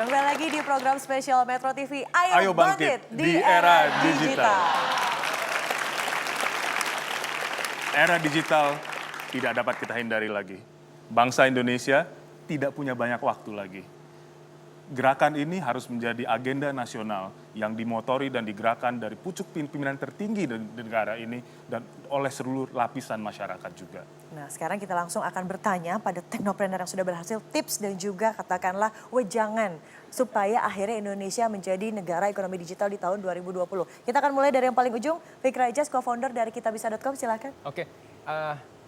Kembali lagi di program spesial Metro TV. Ayo bangkit di era digital. Era digital tidak dapat kita hindari lagi. Bangsa Indonesia tidak punya banyak waktu lagi. Gerakan ini harus menjadi agenda nasional yang dimotori dan digerakkan dari pucuk pimpinan tertinggi di negara ini dan oleh seluruh lapisan masyarakat juga. Nah, sekarang kita langsung akan bertanya pada teknopreneur yang sudah berhasil tips dan juga katakanlah wejangan supaya akhirnya Indonesia menjadi negara ekonomi digital di tahun 2020. Kita akan mulai dari yang paling ujung, Fikra Ijaz, co-founder dari kitabisa.com, silakan. Oke,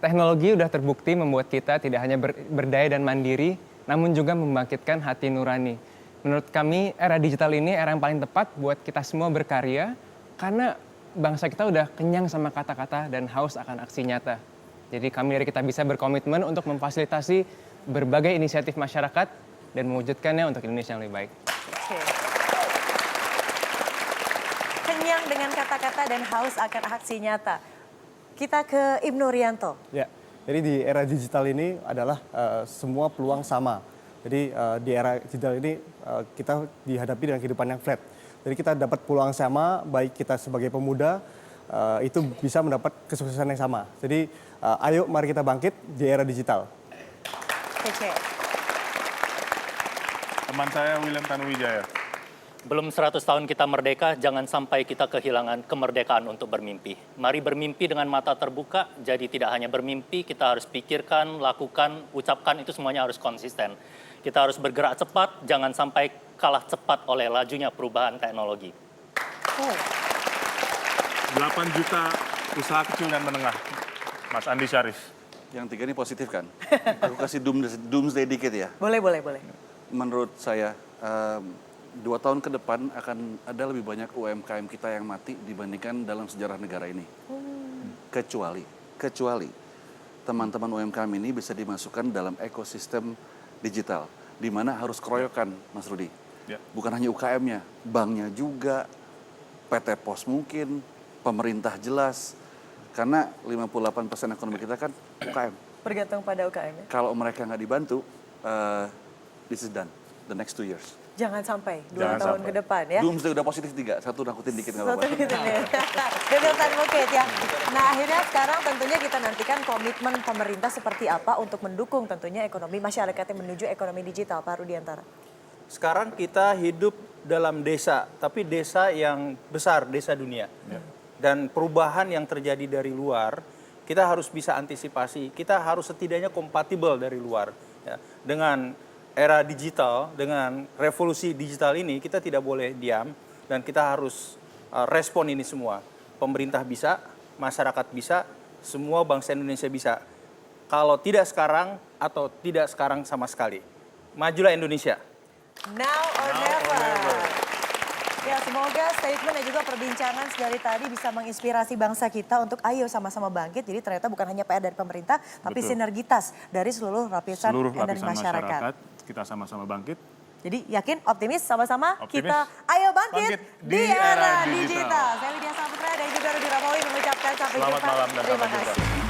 teknologi udah terbukti membuat kita tidak hanya berdaya dan mandiri, namun juga membangkitkan hati nurani. Menurut kami, era digital ini era yang paling tepat buat kita semua berkarya, karena bangsa kita udah kenyang sama kata-kata dan haus akan aksi nyata. Jadi kami dari Kitabisa berkomitmen untuk memfasilitasi berbagai inisiatif masyarakat dan mewujudkannya untuk Indonesia yang lebih baik. Oke. Kenyang dengan kata-kata dan haus akan aksi nyata. Kita ke Ibnu Rianto. Ya, jadi di era digital ini adalah semua peluang sama. Jadi di era digital ini kita dihadapi dengan kehidupan yang flat. Jadi kita dapat peluang sama, baik kita sebagai pemuda itu bisa mendapat kesuksesan yang sama. Jadi ayo mari kita bangkit di era digital. Oke. Teman saya William Tanuwijaya. Belum 100 tahun kita merdeka, jangan sampai kita kehilangan kemerdekaan untuk bermimpi. Mari bermimpi dengan mata terbuka, jadi tidak hanya bermimpi, kita harus pikirkan, lakukan, ucapkan, itu semuanya harus konsisten. Kita harus bergerak cepat, jangan sampai kalah cepat oleh lajunya perubahan teknologi. 8 juta usaha kecil dan menengah. Mas Andi Syarif. Yang tiga ini positif kan? Aku kasih doomsday dikit ya. Boleh. Menurut saya, 2 tahun ke depan akan ada lebih banyak UMKM kita yang mati dibandingkan dalam sejarah negara ini. Kecuali teman-teman UMKM ini bisa dimasukkan dalam ekosistem digital, di mana harus keroyokan, Mas Rudi. Ya. Bukan hanya UKM-nya, banknya juga, PT Pos mungkin, pemerintah jelas. Karena 58% ekonomi kita kan UKM. Bergantung pada UKM ya? Kalau mereka nggak dibantu, this is done, the next 2 years. Jangan sampai 2 Jangan tahun sampai. ke depan ya. Doomsday udah positif 3, satu nakutin dikit nggak apa-apa. Satu gitu nih. Demi advocate ya. Nah akhirnya sekarang tentunya kita nantikan komitmen pemerintah seperti apa untuk mendukung tentunya ekonomi masyarakat yang menuju ekonomi digital, Pak Rudiantara. Sekarang kita hidup dalam desa, tapi desa yang besar, desa dunia. Dan perubahan yang terjadi dari luar, kita harus bisa antisipasi. Kita harus setidaknya kompatibel dari luar. Ya. Dengan era digital, dengan revolusi digital ini, kita tidak boleh diam dan kita harus respon ini semua. Pemerintah bisa, masyarakat bisa, semua bangsa Indonesia bisa. Kalau tidak sekarang atau tidak sekarang sama sekali. Majulah Indonesia. Now or never. Ya, semoga statement dan juga perbincangan dari tadi bisa menginspirasi bangsa kita untuk ayo sama-sama bangkit. Jadi ternyata bukan hanya PR dari pemerintah, tapi Betul. sinergitas dari seluruh lapisan dari masyarakat. Kita sama-sama bangkit. Jadi yakin, optimis, sama-sama Optimis. kita ayo bangkit, Bangkit di era digital. Saya Widya Saputra dan juga Rudi Ramawi mengucapkan sampai Selamat jumpa. malam dan Terima sampai jumpa. kasih.